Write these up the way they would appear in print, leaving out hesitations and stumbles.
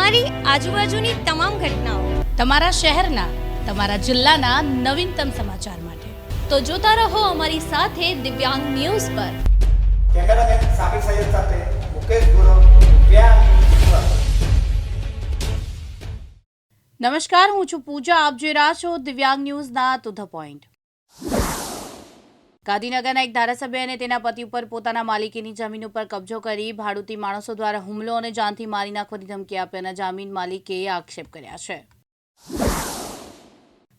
તમારી આજુબાજુની તમામ ઘટનાઓ, તમારા શહેરના, તમારા જિલ્લાના નવીનતમ સમાચાર માટે તો જોતા રહો અમારી સાથે દિવ્યાંગ ન્યૂઝ પર. કેમેરામેન સાબિર સૈયદ સાથે મુકેશ ગુરવ, દિવ્યાંગ ન્યૂઝ. નમસ્કાર, હું છું પૂજા. આપ જોઈ રહ્યા છો દિવ્યાંગ ન્યૂઝના ટુ ધ પોઈન્ટ. ગાંધીનગરના એક ધારાસભ્ય અને તેના પતિ ઉપર પોતાના માલિકીની જમીન ઉપર કબજો કરી ભાડુતી માણસો દ્વારા હુમલો અને જાનથી મારી નાખવાની ધમકી આપ્યાના જામીન માલિકે આક્ષેપ કર્યા છે.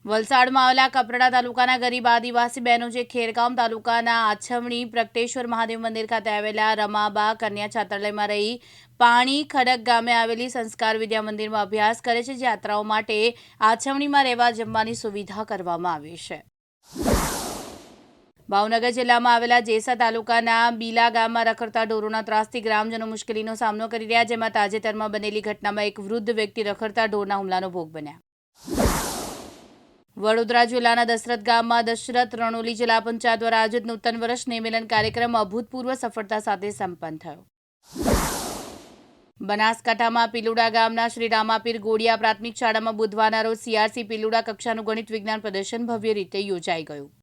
વલસાડમાં આવેલા કપરાડા તાલુકાના ગરીબ આદિવાસી બહેનો જે ખેરગામ તાલુકાના આછમણી પ્રગટેશ્વર મહાદેવ મંદિર ખાતે આવેલા રમાબા કન્યા છાત્રાલયમાં રહી પાણી ખડક ગામે આવેલી સંસ્કાર વિદ્યા મંદિરમાં અભ્યાસ કરે છે. જે યાત્રાઓ માટે આછમણીમાં રહેવા જમવાની સુવિધા કરવામાં આવી છે. ભાવનગર જિલ્લામાં આવેલા જેસા તાલુકાના બીલા ગામમાં રખડતા ઢોરોના ત્રાસથી ગ્રામજનો મુશ્કેલીનો સામનો કરી રહ્યા, જેમાં તાજેતરમાં બનેલી ઘટનામાં એક વૃદ્ધ વ્યક્તિ રખડતા ઢોરના હુમલાનો ભોગ બન્યા. વડોદરા જિલ્લાના દશરથ ગામમાં દશરથ રણોલી જિલ્લા પંચાયત દ્વારા આયોજિત નૂતન વર્ષ સ્નેહમિલન કાર્યક્રમ અભૂતપૂર્વ સફળતા સાથે સંપન્ન થયો. બનાસકાંઠામાં પીલુડા ગામના શ્રી રામાપીર ગોડિયા પ્રાથમિક શાળામાં બુધવારના રોજ સીઆરસી પીલુડા કક્ષાનું ગણિત વિજ્ઞાન પ્રદર્શન ભવ્ય રીતે યોજાઈ ગયું.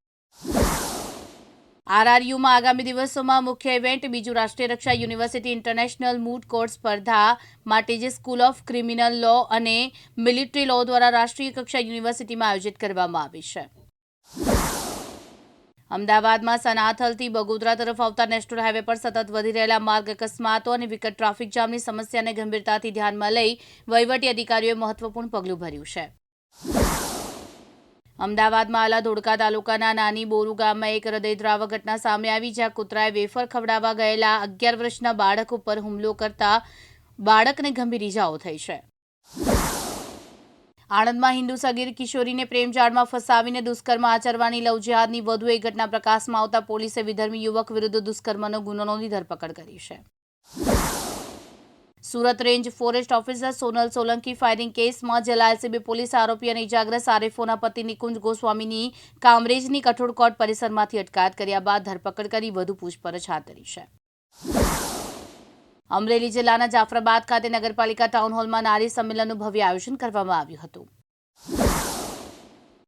આરઆરયુમાં આગામી દિવસોમાં મુખ્ય ઇવેન્ટ બીજું રાષ્ટ્રીય રક્ષા યુનિવર્સિટી ઇન્ટરનેશનલ મૂટ કોર્ટ સ્પર્ધા માટે જે સ્કૂલ ઓફ ક્રિમિનલ લો અને મિલિટરી લો દ્વારા રાષ્ટ્રીય કક્ષા યુનિવર્સિટીમાં આયોજિત કરવામાં આવી છે. અમદાવાદમાં સનાથલથી બગોદરા તરફ આવતા નેશનલ હાઈવે પર સતત વધી રહેલા માર્ગ અકસ્માતો અને વિકટ ટ્રાફિક જામની સમસ્યાને ગંભીરતાથી ધ્યાનમાં લઈ વહીવટી અધિકારીઓએ મહત્વપૂર્ણ પગલું ભર્યું છે. અમદાવાદમાં આવેલા ધોળકા તાલુકાના નાની બોરુ ગામમાં એક હૃદયદ્રાવક ઘટના સામે આવી, જ્યાં કૂતરાએ વેફર ખવડાવવા ગયેલા 11 વર્ષના બાળક ઉપર હુમલો કરતા બાળકને ગંભીર ઇજાઓ થઈ છે. આણંદમાં હિન્દુ સગીર કિશોરીને પ્રેમજાળમાં ફસાવીને દુષ્કર્મ આચરવાની લવ જેહાદની વધુ એક ઘટના પ્રકાશમાં આવતા પોલીસે વિધર્મી યુવક વિરુદ્ધ દુષ્કર્મનો ગુનો નોંધી ધરપકડ કરી છે. Surat range forest officer Sonal Solanki firing કેસમાં જિલ્લા એલસીબી પોલીસ આરોપી અને ઇજાગ્રસ્ત આરિફોના પતિ નિકુંજ ગોસ્વામીની કામરેજની કઠોળ કોર્ટ પરિસરમાંથી અટકાયત કર્યા બાદ ધરપકડ કરી વધુ પૂછપરછ હાથ ધરી છે. અમરેલી જિલ્લાના જાફરાબાદ ખાતે નગરપાલિકા ટાઉન હોલમાં નારી સંમેલનનું ભવ્ય આયોજન કરવામાં આવ્યું હતું.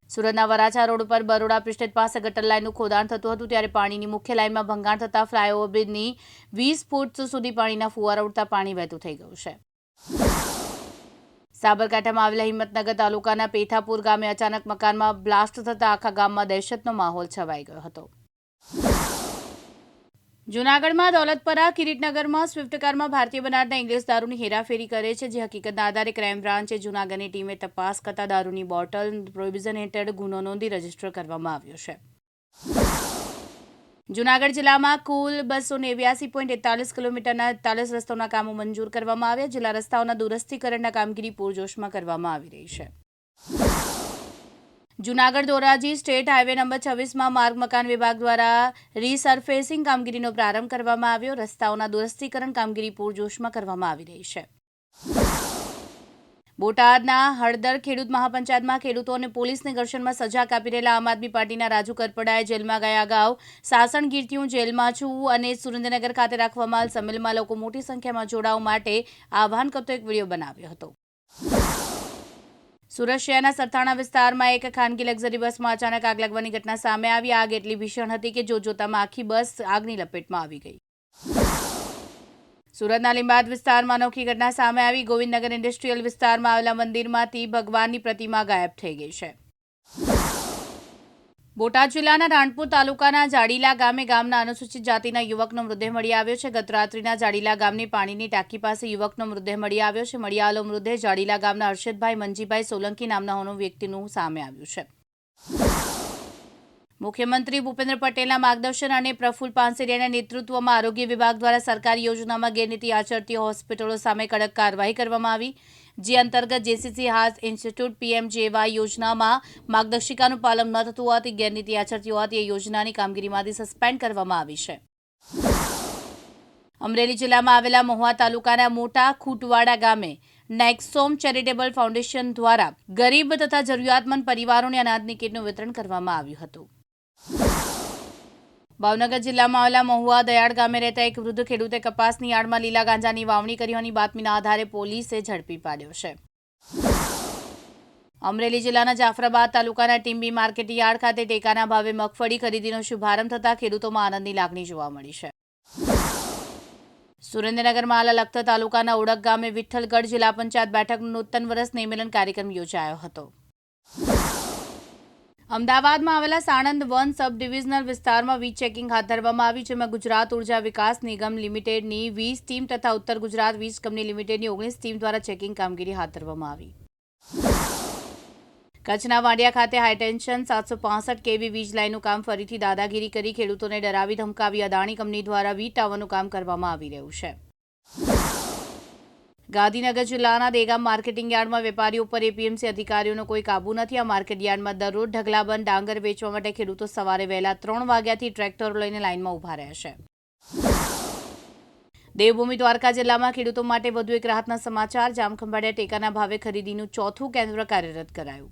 સુરતના વરાછા રોડ પર બરોડા પ્રિસ્ટેટ પાસે ગટર લાઇનનું ખોદાણ થતું હતું, ત્યારે પાણીની મુખ્ય લાઇનમાં ભંગાણ થતા ફ્લાયઓવરની 20 ફૂટ સુધી પાણીના ફુવારા ઉડતા પાણી વહેતું થઈ ગયું છે. સાબરકાંઠામાં આવેલા હિંમતનગર તાલુકાના પેથાપુર ગામે અચાનક મકાનમાં બ્લાસ્ટ થતા આખા ગામમાં દહેશતનો માહોલ છવાઈ ગયો હતો. જૂનાગઢમાં દોલતપરા કિરીટનગરમાં સ્વિફ્ટ કારમાં ભારતીય બનાવટના ઇંગ્લિશ દારૂની હેરાફેરી કરે છે, જે હકીકતના આધારે ક્રાઇમ બ્રાન્ચે જૂનાગઢની ટીમે તપાસ કરતા દારૂની બોટલ પ્રોહિબિશન હેઠળ ગુનો નોંધી રજીસ્ટર કરવામાં આવ્યો છે. જૂનાગઢ જિલ્લામાં કુલ 289.41 કિલોમીટરના 41 રસ્તાઓના કામો મંજૂર કરવામાં આવ્યા. જિલ્લા રસ્તાઓના દુરસ્તીકરણના કામગીરી પૂરજોશમાં કરવામાં આવી રહી છે. Junagadh Dhoraji state highway number 26માં માર્ગ મકાન વિભાગ દ્વારા રીસર્ફેસિંગ કામગીરીનો પ્રારંભ કરવામાં આવ્યો. રસ્તાઓના દુરસ્તીકરણ કામગીરી પૂરજોશમાં કરવામાં આવી રહી છે. બોટાદના હળદર ખેડૂત મહાપંચાયતમાં ખેડૂતો અને પોલીસને ઘર્ષણમાં સજા કાપી રહેલા આમ આદમી પાર્ટીના રાજુ કરપડાએ જેલમાં ગયા અગાઉ સાસણગીરથી હું જેલમાં છું અને સુરેન્દ્રનગર ખાતે રાખવામાં સંમેલનમાં લોકો મોટી સંખ્યામાં જોડાવા માટે આહ્વાન કરતો એક વિડીયો બનાવ્યો હતો. સુરત શહેરના સરથાણા વિસ્તારમાં એક ખાનગી લક્ઝરી બસમાં અચાનક આગ લાગવાની ઘટના સામે આવી. આગ એટલી ભીષણ હતી કે જોતજોતામાં આખી બસ આગની લપેટમાં આવી ગઈ. સુરતના લીંબાદ વિસ્તારમાં અનોખી ઘટના સામે આવી. ગોવિંદનગર ઇન્ડસ્ટ્રીયલ વિસ્તારમાં આવેલા મંદિરમાંથી ભગવાનની પ્રતિમા ગાયબ થઈ ગઈ છે. બોટાદ જિલ્લાના રાણપુર તાલુકાના જાડીલા ગામે ગામના અનુસૂચિત જાતિના યુવકનો મૃતદેહ મળી આવ્યો છે. ગત રાત્રિના જાડીલા ગામની પાણીની ટાંકી પાસે યુવકનો મૃતદેહ મળી આવ્યો છે. મળી આવેલો મૃતદેહ જાડીલા ગામના હર્ષદભાઈ મંજીભાઈ સોલંકી નામના વ્યક્તિનું સામે આવ્યું છે. મુખ્યમંત્રી ભૂપેન્દ્ર પટેલના માર્ગદર્શન અને પ્રફુલ્લ પાનસેરિયાના નેતૃત્વમાં આરોગ્ય વિભાગ દ્વારા સરકારી યોજનામાં ગેરરીતિ આચરતી હોસ્પિટલો સામે કડક કાર્યવાહી કરવામાં આવી. જે અંતર્ગત જેસીસી હાર્ટ ઇન્સ્ટિટ્યૂટ પીએમજેવાય યોજનામાં માર્ગદર્શિકાનું પાલન ન થતું હોવાથી ગેરરીતિ આચરતી હોવાથી એ યોજનાની કામગીરીમાંથી સસ્પેન્ડ કરવામાં આવી છે. અમરેલી જિલ્લામાં આવેલા મહુવા તાલુકાના મોટા ખૂટવાડા ગામે નેક્સોમ ચેરિટેબલ ફાઉન્ડેશન દ્વારા ગરીબ તથા જરૂરિયાતમંદ પરિવારોને અનાજની કીટનું વિતરણ કરવામાં આવ્યું હતું. ભાવનગર જિલ્લામાં આવેલા મહુવા દયાળ ગામે રહેતા એક વૃદ્ધ ખેડૂતે કપાસની આડમાં લીલા ગાંજાની વાવણી કરી હોવાની બાતમીના આધારે પોલીસે ઝડપી પાડ્યો છે. અમરેલી જિલ્લાના જાફરાબાદ તાલુકાના ટીમ્બી માર્કેટ યાર્ડ ખાતે ટેકાના ભાવે મગફળી ખરીદીનો શુભારંભ થતાં ખેડૂતોમાં આનંદની લાગણી જોવા મળી છે. સુરેન્દ્રનગરમાં આવેલા લખતર તાલુકાના ઓડક ગામે વિઠ્ઠલગઢ જિલ્લા પંચાયત બેઠકનો નૂતન વર્ષ નિમિલન કાર્યક્રમ યોજાયો હતો. અમદાવાદમાં આવેલા સાણંદ વન સબ ડિવિઝનલ વિસ્તારમાં વીજ ચેકિંગ હાથ ધરવામાં આવ્યું, જેમાં ગુજરાત ઉર્જા વિકાસ નિગમ લિમિટેડની 20 ટીમ તથા ઉત્તર ગુજરાત વીજ કંપની લિમિટેડની 19 ટીમ દ્વારા ચેકિંગ કામગીરી હાથ ધરવામાં આવી. કચ્છના વાડિયા ખાતે હાઈટેન્શન 765 કેવી વીજ લાઇનનું કામ ફરીથી દાદાગીરી કરી ખેડૂતોને ડરાવી ધમકાવી અદાણી કંપની દ્વારા વીજ ટાવરનું કામ કરવામાં આવી રહ્યું છે. ગાંધીનગર જિલ્લાના દેગામ માર્કેટિંગ યાર્ડમાં વેપારીઓ પર એપીએમસી અધિકારીઓનો કોઈ કાબુ નથી. આ માર્કેટ યાર્ડમાં દરરોજ ઢગલાબંધ ડાંગર વેચવા માટે ખેડૂતો સવારે વહેલા 3 વાગ્યાથી ટ્રેક્ટરો લઈને લાઇનમાં ઊભા રહ્યા છે. દેવભૂમિ દ્વારકા જિલ્લામાં ખેડૂતો માટે વધુ એક રાહતના સમાચાર. જામખંભાળિયા ટેકાના ભાવે ખરીદીનું 4થું કેન્દ્ર કાર્યરત કરાયું.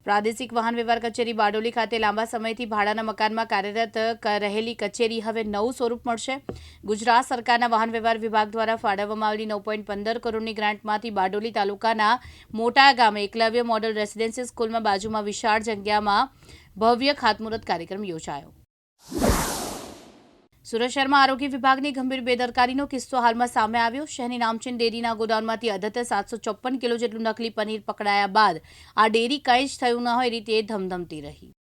પ્રાદેશિક વાહન વ્યવહાર કચેરી બારડોલી ખાતે લાંબા સમયથી ભાડાના મકાનમાં કાર્યરત રહેલી કચેરી હવે નવું સ્વરૂપ મળશે. ગુજરાત સરકારના વાહન વ્યવહાર વિભાગ દ્વારા ફાળવવામાં આવેલી 9.15 કરોડની ગ્રાન્ટમાંથી બારડોલી તાલુકાના મોટા ગામે એકલવ્ય મોડલ રેસિડેન્સી સ્કૂલમાં બાજુમાં વિશાળ જગ્યામાં ભવ્ય ખાતમુહૂર્ત કાર્યક્રમ યોજાયો. સુરત શહેરમાં આરોગ્ય વિભાગની ગંભીર બેદરકારીનો કિસ્સો હાલમાં સામે આવ્યો. શહેરની નામચીન ડેરીના ગોડાઉનમાંથી અધત 754 કિલો જેટલું નકલી પનીર પકડાયા બાદ આ ડેરી કંઈ જ થયું ન હોય રીતે ધમધમતી રહી.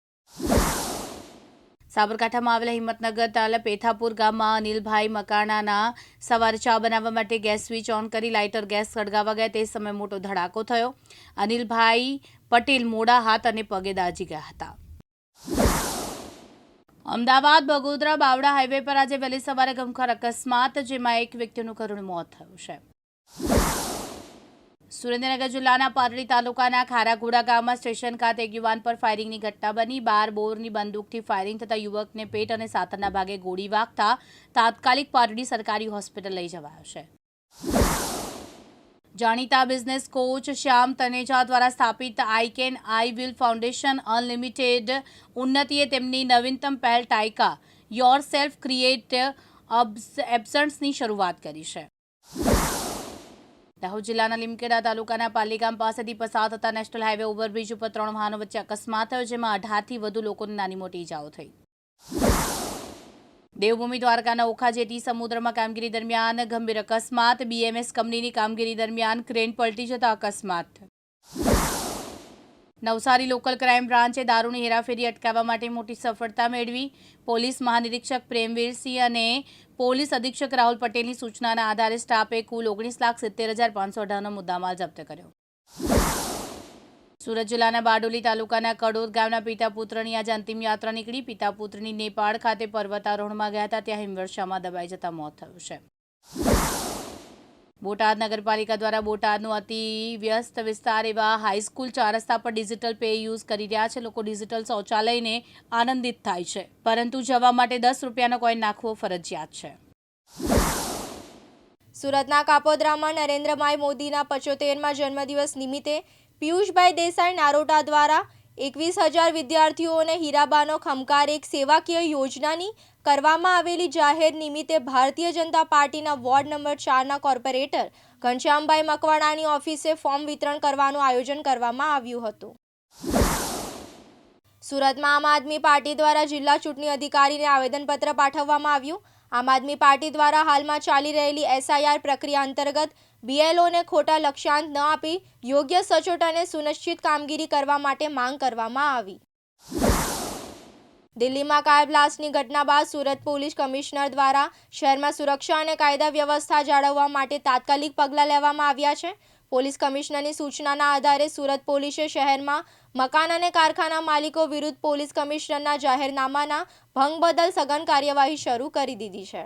સાબરકાંઠામાં આવેલા હિંમતનગર તાલુકા પેથાપુર ગામમાં અનિલભાઈ મકાણાના સવારે ચા બનાવવા માટે ગેસ સ્વિચ ઓન કરી લાઇટર ગેસ સળગાવવા ગયા તે સમયે મોટો ધડાકો થયો. અનિલભાઈ પટેલ મોડા હાથ અને પગે દાઝી ગયા હતા. અમદાવાદ બગોદરા બાવડા હાઈવે પર આજે વહેલી સવારે ગમખ્વાર અકસ્માત, જેમાં એક વ્યક્તિનું કરુણ મોત થયું છે. સુરેન્દ્રનગર જિલ્લાના પારડી તાલુકાના ખારાઘોડા ગામમાં સ્ટેશન ખાતે એક યુવાન પર ફાયરિંગની ઘટના બની. 12 બોરની બંદૂકથી ફાયરિંગ થતા યુવકને પેટ અને સાતરના ભાગે ગોળી વાગતા તાત્કાલિક પારડી સરકારી હોસ્પિટલ લઈ જવાયો છે. જાણીતા બિઝનેસ કોચ શ્યામ તનેજા દ્વારા સ્થાપિત I can I will foundation unlimited ઉન્નતિએ તેમની નવીનતમ પહેલ ટાઇકા યોર સેલ્ફ ક્રિએટ એબ્સન્ટ્સની શરૂઆત કરી છે. દાહોદ જિલ્લાના લીમખેડા તાલુકાના પાલીગામ પાસેથી પસાર થતા નેશનલ હાઈવે ઓવરબ્રિજ ઉપર 3 વાહનો વચ્ચે અકસ્માત થયો, જેમાં 18થી વધુ લોકોને નાની મોટી ઇજાઓ થઈ. દેવભૂમિ દ્વારકાના ઓખા જેટી સમુદ્રમાં કામગીરી દરમિયાન ગંભીર અકસ્માત. બીએમએસ કંપનીની કામગીરી દરમિયાન ક્રેન પલટી જતા અકસ્માત. નવસારી લોકલ ક્રાઇમ બ્રાન્ચે દારૂની હેરાફેરી અટકાવવા માટે મોટી સફળતા મેળવી. પોલીસ મહાનિરીક્ષક પ્રેમવીરસિંહ અને પોલીસ અધિક્ષક રાહુલ પટેલની સૂચનાના આધારે સ્ટાફે કુલ 19,70,518નો મુદ્દામાલ જપ્ત કર્યો. સુરત જિલ્લાના બારડોલી તાલુકાના કડોદ ગામના પિતા પુત્રની આજે અંતિમ યાત્રા નીકળી. પિતા પુત્રની નેપાળ ખાતે પર્વતારોહણમાં ગયા હતા, ત્યાં હિમવર્ષામાં દબાઈ જતા મોત થયું છે. બોટાદ નગરપાલિકા દ્વારા બોટાદનું અતિ વ્યસ્ત વિસ્તાર એવા હાઈસ્કૂલ 4 રસ્તા પર ડિજિટલ પે યુઝ કરી રહ્યા છે. લોકો ડિજિટલ શૌચાલયને આનંદિત થાય છે, પરંતુ જવા માટે 10 રૂપિયાનો કોઈન નાખવો ફરજિયાત છે. સુરતના કાપોદ્રામાં નરેન્દ્રભાઈ મોદીના 75મા જન્મદિવસ નિમિત્તે પિયુષભાઈ દેસાઈ નારોટા દ્વારા 21,000 વિદ્યાર્થીઓને હીરાબાનો ખમકાર એક સેવાકીય યોજનાની કરવામાં આવેલી જાહેર નિમિત્તે ભારતીય જનતા પાર્ટીના વોર્ડ નંબર 4ના કોર્પોરેટર ઘનશ્યામભાઈ મકવાણાની ઓફિસે ફોર્મ વિતરણ કરવાનું આયોજન કરવામાં આવ્યું હતું. સુરતમાં આમ આદમી પાર્ટી દ્વારા જિલ્લા ચૂંટણી અધિકારીને આવેદનપત્ર પાઠવવામાં આવ્યું. આમ આદમી પાર્ટી દ્વારા હાલમાં ચાલી રહેલી એસઆઈઆર પ્રક્રિયા અંતર્ગત બીએલઓને ખોટા લક્ષ્યાંક ન આપી યોગ્ય સચોટ અને સુનિશ્ચિત કામગીરી કરવા માટે માંગ કરવામાં આવી. દિલ્હીમાં કાર બ્લાસ્ટની ઘટના બાદ સુરત પોલીસ કમિશનર દ્વારા શહેરમાં સુરક્ષા અને કાયદા વ્યવસ્થા જાળવવા માટે તાત્કાલિક પગલાં લેવામાં આવ્યા છે. પોલીસ કમિશનરની સૂચનાના આધારે સુરત પોલીસે શહેરમાં મકાન અને કારખાના માલિકો વિરુદ્ધ પોલીસ કમિશનરના જાહેરનામાના ભંગ બદલ સઘન કાર્યવાહી શરૂ કરી દીધી છે.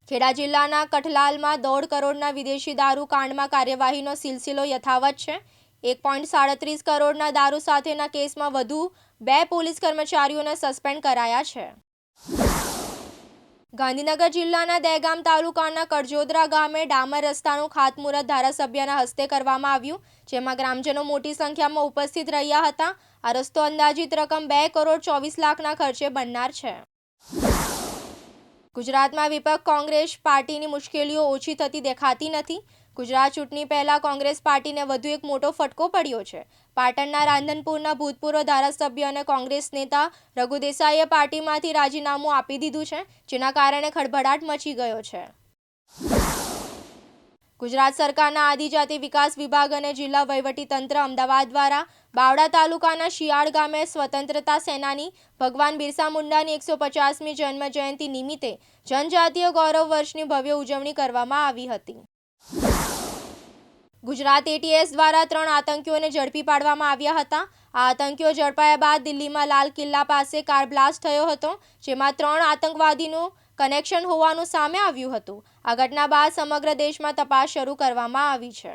ખેડા જિલ્લાના કઠલાલમાં 1.5 કરોડના વિદેશી દારૂ કાંડમાં કાર્યવાહીનો સિલસિલો યથાવત છે. 1.37 કરોડના દારૂ સાથેના કેસમાં વધુ 2 પોલીસ કર્મચારીઓને સસ્પેન્ડ કરાયા છે. ગાંધીનગર જિલ્લાના દહેગામ તાલુકાના કરજોદરા ગામે ડામર રસ્તાનું ખાતમુહૂર્ત ધારાસભ્યના હસ્તે કરવામાં આવ્યું, જેમાં ગ્રામજનો મોટી સંખ્યામાં ઉપસ્થિત રહ્યા હતા. આ રસ્તો અંદાજિત રકમ 2,24,00,000ના ખર્ચે બનનાર છે. ગુજરાતમાં વિપક્ષ કોંગ્રેસ પાર્ટીની મુશ્કેલીઓ ઓછી થતી દેખાતી નથી. ગુજરાત ચૂંટણી પહેલા કોંગ્રેસ પાર્ટીને વધુ એક મોટો ફટકો પડ્યો છે. પાટણના રાંધનપુરના ભૂતપૂર્વ ધારાસભ્ય અને કોંગ્રેસ નેતા રઘુ દેસાઈએ પાર્ટીમાંથી રાજીનામું આપી દીધું છે, જેના કારણે ખળભળાટ મચી ગયો છે. ગુજરાત સરકારના આદિજાતિ વિકાસ વિભાગ અને જિલ્લા વહીવટીતંત્ર અમદાવાદ દ્વારા બાવડા તાલુકાના શિયાળ ગામે સ્વતંત્રતા સેનાની ભગવાન બિરસા મુંડાની 150મી જન્મજયંતિ નિમિત્તે જનજાતીય ગૌરવ વર્ષની ભવ્ય ઉજવણી કરવામાં આવી હતી. ગુજરાત ATS દ્વારા 3 આતંકીઓને ઝડપી પાડવામાં આવ્યા હતા. આ આતંકીઓ ઝડપાયા બાદ દિલ્હીમાં લાલ કિલ્લા પાસે કાર બ્લાસ્ટ થયો હતો, જેમાં 3 આતંકવાદીનું કનેક્શન હોવાનું સામે આવ્યું હતું. આ ઘટના બાદ સમગ્ર દેશમાં તપાસ શરૂ કરવામાં આવી છે.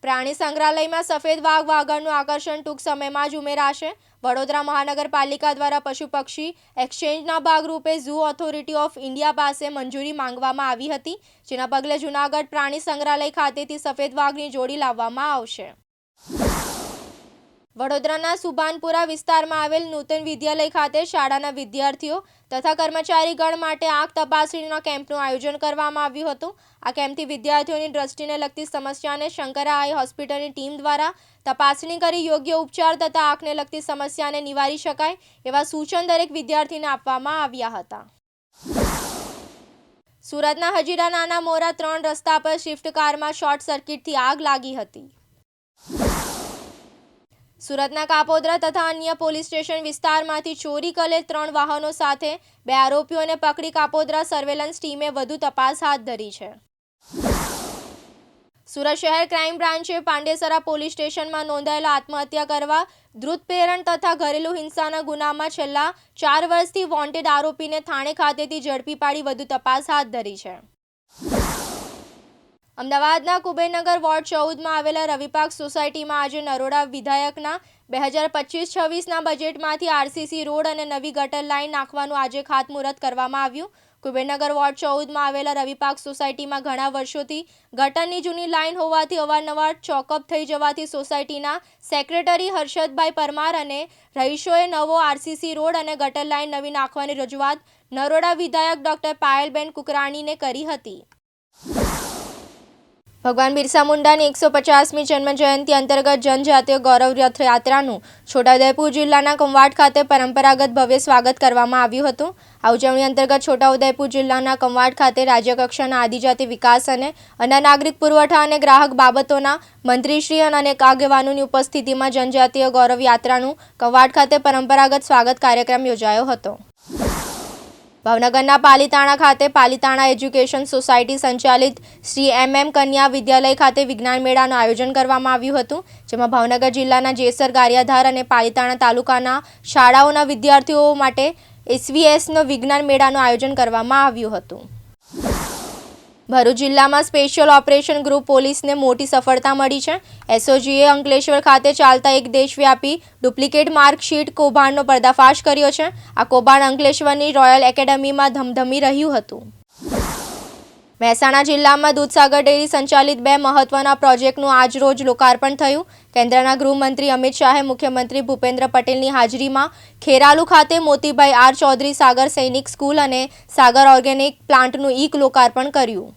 પ્રાણી સંગ્રહાલયમાં સફેદ વાઘ વાઘરનું આકર્ષણ ટૂંક સમયમાં જ ઉમેરાશે. વડોદરા મહાનગરપાલિકા દ્વારા પશુ પક્ષી એક્સચેન્જના ભાગરૂપે ઝૂ ઓથોરિટી ઓફ ઇન્ડિયા પાસે મંજૂરી માંગવામાં આવી હતી, જેના પગલે જૂનાગઢ પ્રાણી સંગ્રહાલય ખાતેથી સફેદ વાઘની જોડી લાવવામાં આવશે. વડોદરાના સુભાનપુરા વિસ્તારમાં આવેલ નૂતન વિદ્યાલય ખાતે શાળાના વિદ્યાર્થીઓ તથા કર્મચારીગણ માટે આંખ તપાસણીના કેમ્પનું આયોજન કરવામાં આવ્યું હતું. આ કેમ્પથી વિદ્યાર્થીઓની દ્રષ્ટિને લગતી સમસ્યાને શંકરા આઈ હોસ્પિટલની ટીમ દ્વારા તપાસણી કરી યોગ્ય ઉપચાર તથા આંખને લગતી સમસ્યાને નિવારી શકાય એવા સૂચન દરેક વિદ્યાર્થીને આપવામાં આવ્યા હતા. સુરતના હજીરા નાના મોરા 3 રસ્તા પર સ્વિફ્ટ કારમાં શોર્ટ સર્કિટથી આગ લાગી હતી. સુરતના કાપોદ્રા તથા અન્ય પોલીસ સ્ટેશન વિસ્તારમાંથી ચોરી કરેલ 3 વાહનો સાથે 2 આરોપીઓને પકડી કાપોદ્રા સર્વેલન્સ ટીમે વધુ તપાસ હાથ ધરી છે. સુરત શહેર ક્રાઇમ બ્રાન્ચે પાંડેસરા પોલીસ સ્ટેશનમાં નોંધાયેલા આત્મહત્યા કરવા, દૂધપેરણ તથા ઘરેલુ હિંસાના ગુનામાં છેલ્લા 4 વર્ષથી વોન્ટેડ આરોપીને થાણે ખાતેથી ઝડપી પાડી વધુ તપાસ હાથ ધરી છે. અમદાવાદના કુબેરનગર વોર્ડ 14માં આવેલા રવિપાક સોસાયટીમાં આજે નરોડા વિધાયકના 2025-26ના બજેટમાંથી RCC રોડ અને નવી ગટર લાઇન નાખવાનું આજે ખાતમુહૂર્ત કરવામાં આવ્યું. કુબેરનગર વોર્ડ 14માં આવેલા રવિપાક સોસાયટીમાં ઘણા વર્ષોથી ગટરની જૂની લાઇન હોવાથી અવારનવાર ચોકઅપ થઈ જવાથી સોસાયટીના સેક્રેટરી હર્ષદભાઈ પરમાર અને રહીશોએ નવો RCC રોડ અને ગટર લાઇન નવી નાખવાની રજૂઆત નરોડા વિધાયક ડોક્ટર પાયલબેન કુકરાણીને કરી હતી. ભગવાન બિરસા મુંડાની 150મી જન્મજયંતિ અંતર્ગત જનજાતીય ગૌરવ રથયાત્રાનું છોટાઉદેપુર જિલ્લાના કમવાડ ખાતે પરંપરાગત ભવ્ય સ્વાગત કરવામાં આવ્યું હતું. આ ઉજવણી અંતર્ગત છોટાઉદેપુર જિલ્લાના કમવાડ ખાતે રાજ્યકક્ષાના આદિજાતિ વિકાસ અને અન્ન નાગરિક પુરવઠા અને ગ્રાહક બાબતોના મંત્રીશ્રી અને અનેક આગેવાનોની ઉપસ્થિતિમાં જનજાતીય ગૌરવ યાત્રાનું કમવાડ ખાતે પરંપરાગત સ્વાગત કાર્યક્રમ યોજાયો હતો. ભાવનગરના પાલીતાણા ખાતે પાલીતાણા એજ્યુકેશન સોસાયટી સંચાલિત શ્રી MM કન્યા વિદ્યાલય ખાતે વિજ્ઞાન મેળાનું આયોજન કરવામાં આવ્યું હતું, જેમાં ભાવનગર જિલ્લાના જેસર, ગારિયાધાર અને પાલીતાણા તાલુકાના શાળાઓના વિદ્યાર્થીઓ માટે SVSનો વિજ્ઞાન મેળાનું આયોજન કરવામાં આવ્યું હતું. ભરૂચ જિલ્લામાં સ્પેશિયલ ઓપરેશન ગ્રુપ પોલીસને મોટી સફળતા મળી છે. SOGએ અંકલેશ્વર ખાતે ચાલતા એક દેશવ્યાપી ડુપ્લિકેટ માર્કશીટ કૌભાંડનો પર્દાફાશ કર્યો છે. આ કૌભાંડ અંકલેશ્વરની રોયલ એકેડમીમાં ધમધમી રહ્યું હતું. મહેસાણા જિલ્લામાં દૂધસાગર ડેરી સંચાલિત 2 મહત્વના પ્રોજેક્ટનું આજરોજ લોકાર્પણ થયું. કેન્દ્રના ગૃહમંત્રી અમિત શાહે મુખ્યમંત્રી ભૂપેન્દ્ર પટેલની હાજરીમાં ખેરાલુ ખાતે મોતીભાઈ R ચૌધરી સાગર સૈનિક સ્કૂલ અને સાગર ઓર્ગેનિક પ્લાન્ટનું લોકાર્પણ કર્યું.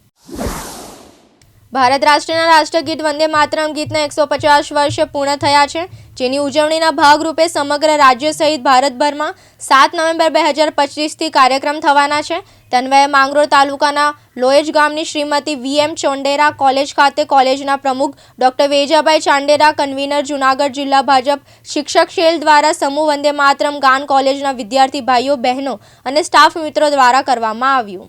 ભારત રાષ્ટ્રના રાષ્ટ્રગીત વંદે માતરમ ગીતના 150 વર્ષ પૂર્ણ થયા છે, જેની ઉજવણીના ભાગરૂપે સમગ્ર રાજ્ય સહિત ભારતભરમાં 7 નવેમ્બર 2025થી કાર્યક્રમ થવાના છે. તન્વયે માંગરોળ તાલુકાના લોએજ ગામની શ્રીમતી VM ચોંડેરા કોલેજ ખાતે કોલેજના પ્રમુખ ડોક્ટર વેજાભાઈ ચાંડેરા, કન્વીનર જૂનાગઢ જિલ્લા ભાજપ શિક્ષક શેલ દ્વારા સમૂહ વંદે માતરમ ગાન કોલેજના વિદ્યાર્થી ભાઈઓ બહેનો અને સ્ટાફ મિત્રો દ્વારા કરવામાં આવ્યું.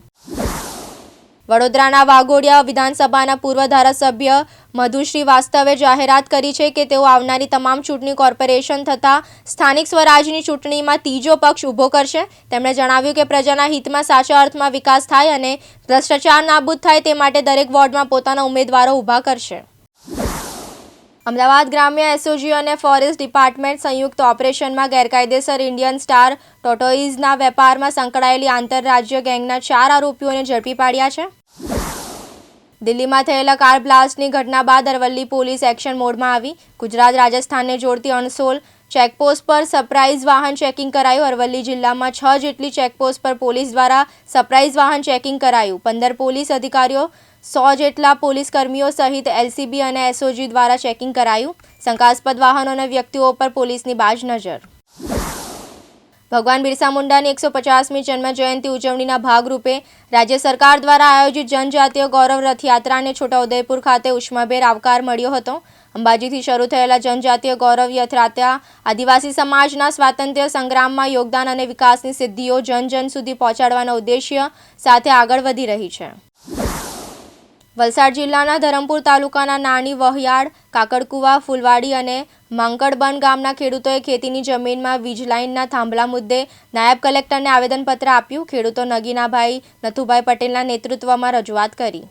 વડોદરાના વાઘોડિયા વિધાનસભાના પૂર્વ ધારાસભ્ય મધુ શ્રીવાસ્તવે જાહેરાત કરી છે કે તેઓ આવનારી તમામ ચૂંટણી કોર્પોરેશન તથા સ્થાનિક સ્વરાજની ચૂંટણીમાં ત્રીજો પક્ષ ઊભો કરશે. તેમણે જણાવ્યું કે પ્રજાના હિતમાં સાચા અર્થમાં વિકાસ થાય અને ભ્રષ્ટાચાર નાબૂદ થાય તે માટે દરેક વોર્ડમાં પોતાના ઉમેદવારો ઊભા કરશે. અમદાવાદ ગ્રામ્ય એસઓજી અને ફોરેસ્ટ ડિપાર્ટમેન્ટ સંયુક્ત ઓપરેશનમાં ગેરકાયદેસર ઇન્ડિયન સ્ટાર ટોટોઇઝના વેપારમાં સંકળાયેલી આંતરરાજ્ય ગેંગના 4 આરોપીઓને ઝડપી પાડ્યા છે. દિલ્હીમાં થયેલા કાર બ્લાસ્ટની ઘટના બાદ અરવલ્લી પોલીસ એક્શન મોડમાં આવી. ગુજરાત રાજસ્થાનને જોડતી અણસોલ ચેકપોસ્ટ પર સરપ્રાઇઝ વાહન ચેકિંગ કરાયું. અરવલ્લી જિલ્લામાં 6 જેટલી ચેકપોસ્ટ પર પોલીસ દ્વારા સરપ્રાઇઝ વાહન ચેકિંગ કરાયું. 15 પોલીસ અધિકારીઓ 100 જેટલા પોલીસ કર્મીઓ સહિત એલસીબી અને એસઓજી દ્વારા ચેકિંગ કરાયું. શંકાસ્પદ વાહનો અને વ્યક્તિઓ પર પોલીસની બાજ નજર. ભગવાન બિરસા મુંડાની 150મી જન્મ જયંતિ ઉજવણીના ભાગરૂપે રાજ્ય સરકાર દ્વારા આયોજિત જનજાતીય ગૌરવ રથયાત્રાને છોટાઉદેપુર ખાતે ઉષ્માભેર આવકાર મળ્યો હતો. અંબાજીથી શરૂ થયેલા જનજાતીય ગૌરવ યાત્રા આદિવાસી સમાજના સ્વાતંત્ર્ય સંગ્રામમાં યોગદાન અને વિકાસની સિદ્ધિઓ જન સુધી પહોંચાડવાના ઉદ્દેશ્ય સાથે આગળ વધી રહી છે. વલસાડ જિલ્લાના ધરમપુર તાલુકાના નાની વહિયાળ, કાકડકુવા, ફૂલવાડી અને માંકડબન ગામના ખેડૂતોએ ખેતીની જમીનમાં વીજ લાઇનના થાંભલા મુદ્દે નાયબ કલેક્ટરને આવેદનપત્ર આપ્યું. ખેડૂતો નગીનાભાઈ નથુભાઈ પટેલના નેતૃત્વમાં રજૂઆત કરી.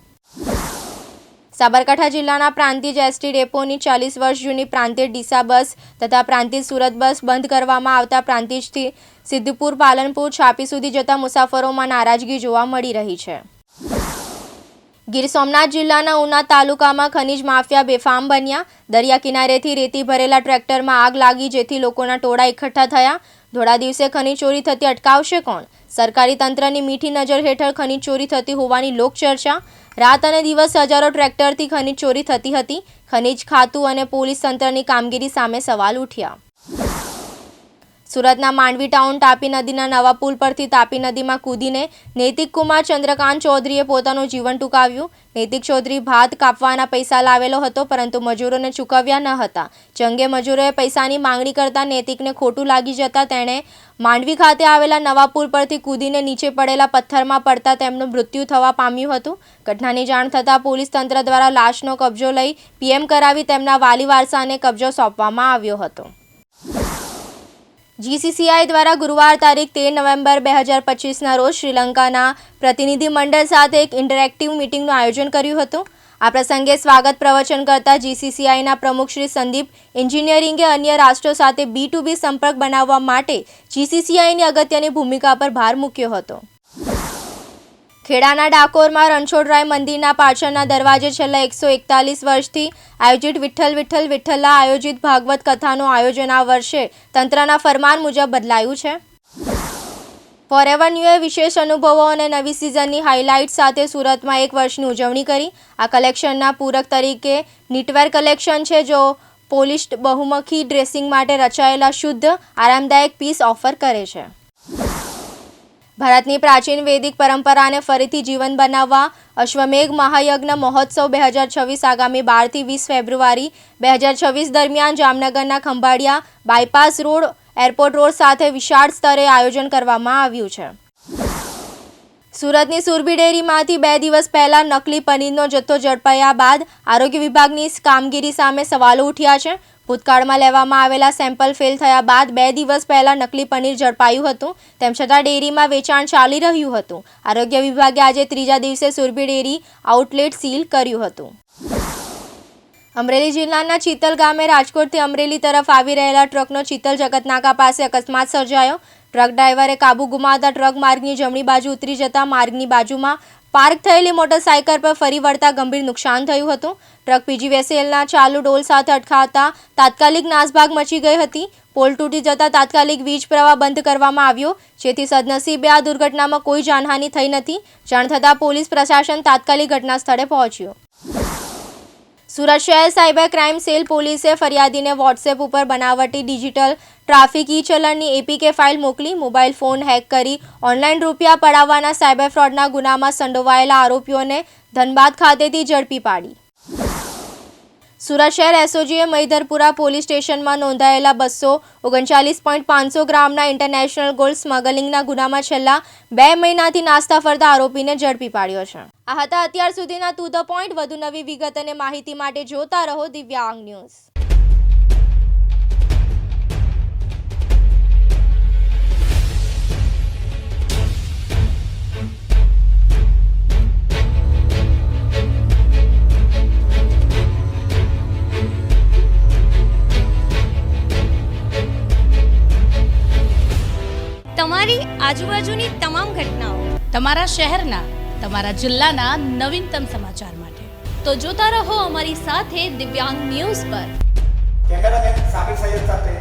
સાબરકાંઠા જિલ્લાના પ્રાંતિજ એસટી ડેપોની 40 વર્ષ જૂની પ્રાંતિજ ડીસા બસ તથા પ્રાંતિજ સુરત બસ બંધ કરવામાં આવતા પ્રાંતિજથી સિદ્ધપુર, પાલનપુર, છાપી સુધી જતા મુસાફરોમાં નારાજગી જોવા મળી રહી છે. ગીર સોમનાથ જિલ્લાના ઉના તાલુકામાં ખનીજ માફિયા બેફામ બન્યા. દરિયા કિનારેથી રેતી ભરેલા ટ્રેક્ટરમાં આગ લાગી, જેથી લોકોના ટોળા એકઠા થયા. ધોળા દિવસે ખનીજ ચોરી થતી અટકાવશે કોણ? સરકારી તંત્રની મીઠી નજર હેઠળ ખનીજ ચોરી થતી હોવાની લોકચર્ચા. રાત અને દિવસ હજારો ટ્રેક્ટરથી ખનીજ ચોરી થતી હતી. ખનીજ ખાતું અને પોલીસ તંત્રની કામગીરી સામે સવાલ ઉઠ્યા. સુરતના માંડવી ટાઉન તાપી નદીના નવા પુલ પરથી તાપી નદીમાં કૂદીને નૈતિક કુમાર ચંદ્રકાંત ચૌધરીએ પોતાનું જીવન ટૂંકાવ્યું. નૈતિક ચૌધરી ભાત કાપવાના પૈસા લાવેલો હતો, પરંતુ મજૂરોને ચૂકવ્યા ન હતા. જંગે મજૂરોએ પૈસાની માંગણી કરતા નૈતિકને ખોટું લાગી જતા તેણે માંડવી ખાતે આવેલા નવા પુલ પરથી કૂદીને નીચે પડેલા પથ્થરમાં પડતા તેમનું મૃત્યુ થવા પામ્યું હતું. ઘટનાની જાણ થતાં પોલીસ તંત્ર દ્વારા લાશનો કબજો લઈ પીએમ કરાવી તેમના વાલી વારસાને કબજો સોંપવામાં આવ્યો હતો. જીસીસીઆઈ દ્વારા ગુરુવાર તારીખ 13 નવેમ્બર 2025ના રોજ શ્રીલંકાના પ્રતિનિધિ મંડળ સાથે એક ઇન્ટરેક્ટિવ મીટિંગનું આયોજન કર્યું હતું. આ પ્રસંગે સ્વાગત પ્રવચન કરતા જીસીસીઆઈના પ્રમુખ શ્રી સંદીપ એન્જિનિયરિંગે અન્ય રાષ્ટ્રો સાથે B2B સંપર્ક બનાવવા માટે જીસીસીઆઈની અગત્યની ભૂમિકા પર ભાર મૂક્યો હતો. ખેડાના ડાકોરમાં રણછોડરાય મંદિરના પાછળના દરવાજે છેલ્લા 141 વર્ષથી આયોજિત વિઠ્ઠલ વિઠ્ઠલ વિઠ્ઠલા આયોજિત ભાગવત કથાનું આયોજન આ વર્ષે તંત્રના ફરમાન મુજબ બદલાયું છે. ફોરએવર ન્યૂએ વિશેષ અનુભવો અને નવી સિઝનની હાઇલાઇટ સાથે સુરતમાં 1 વર્ષની ઉજવણી કરી. આ કલેક્શનના પૂરક તરીકે નીટવેર કલેક્શન છે, જો પોલિશ્ડ બહુમુખી ડ્રેસિંગ માટે રચાયેલા શુદ્ધ આરામદાયક પીસ ઓફર કરે છે. ભારતની પ્રાચીન વૈદિક પરંપરાને ફરીથી જીવન બનાવવા અશ્વમેઘ મહાયજ્ઞ મહોત્સવ 2026 આગામી 12 થી 20 ફેબ્રુઆરી 2026 દરમિયાન જામનગરના Khambhalia bypass road, airport road સાથે વિશાળ સ્તરે આયોજન કરવામાં આવ્યું છે. સુરતની સુરભી ડેરીમાંથી 2 દિવસ પહેલા નકલી પનીરનો જથ્થો ઝડપાયા બાદ આરોગ્ય વિભાગની કામગીરી સામે સવાલો ઉઠ્યા છે. ભૂતકાળમાં લેવામાં આવેલા સેમ્પલ ફેલ થયા બાદ 2 દિવસ પહેલા નકલી પનીર ઝડપાયું હતું. તેમ છતાં ડેરીમાં વેચાણ ચાલી રહ્યું હતું. આરોગ્ય વિભાગે આજે 3જા દિવસે સુરભી ડેરી આઉટલેટ સીલ કર્યું હતું. અમરેલી જિલ્લાના ચિત્તલ ગામે રાજકોટથી અમરેલી તરફ આવી રહેલા ટ્રકનો ચિત્તલ જગતનાકા પાસે અકસ્માત સર્જાયો. ટ્રક ડ્રાઈવરે કાબુ ગુમાવતા ટ્રક માર્ગની જમણી બાજુ ઉતરી જતા માર્ગની બાજુમાં પાર્ક થયેલી મોટરસાઇકલ પર ફરી વળતા ગંભીર નુકસાન થયું હતું. ટ્રક પીજીવીસીએલના ચાલુ ડોલ સાથે અટકાવતા તાત્કાલિક નાસભાગ મચી ગઈ હતી. પોલ તૂટી જતા તાત્કાલિક વીજ પ્રવાહ બંધ કરવામાં આવ્યો, જેથી સદનસીબે આ દુર્ઘટનામાં કોઈ જાનહાનિ થઈ નથી. જાણ થતાં પોલીસ પ્રશાસન તાત્કાલિક ઘટના સ્થળે પહોંચ્યું. સુરત શહેર સાયબર ક્રાઇમ સેલ પોલીસે ફરિયાદીને વોટ્સએપ ઉપર બનાવટી ડિજિટલ ટ્રાફિક ઈ ચલણની એપીકે ફાઇલ મોકલી. મોબાઈલ ફોન હેક કરી ઓનલાઈન રૂપિયા પડાવવાના સાયબર ફ્રોડના ગુનામાં સંડોવાયેલા આરોપીઓને ધનબાદ ખાતેથી ઝડપી પાડી. સુરત શહેર એસઓજીએ મહિધરપુરા પોલીસ સ્ટેશનમાં નોંધાયેલા 239.500 ગ્રામના ઇન્ટરનેશનલ ગોલ્ડ સ્મગલિંગના ગુનામાં છેલ્લા 2 મહિનાથી નાસ્તા ફરતા આરોપીને ઝડપી પાડ્યો છે. આ હતા અત્યાર સુધીના ટુ ધ પોઈન્ટ. વધુ નવી વિગત અને માહિતી માટે જોતા રહો દિવ્યાંગ ન્યૂઝ. તમારી આજુબાજુની તમામ ઘટનાઓ, તમારા શહેરના, તમારા જિલ્લાના નવીનતમ સમાચાર માટે તો જોતા રહો અમારી સાથે દિવ્યાંગ ન્યૂઝ પર. કેમેરામેન સાબિર સૈયદ સાથે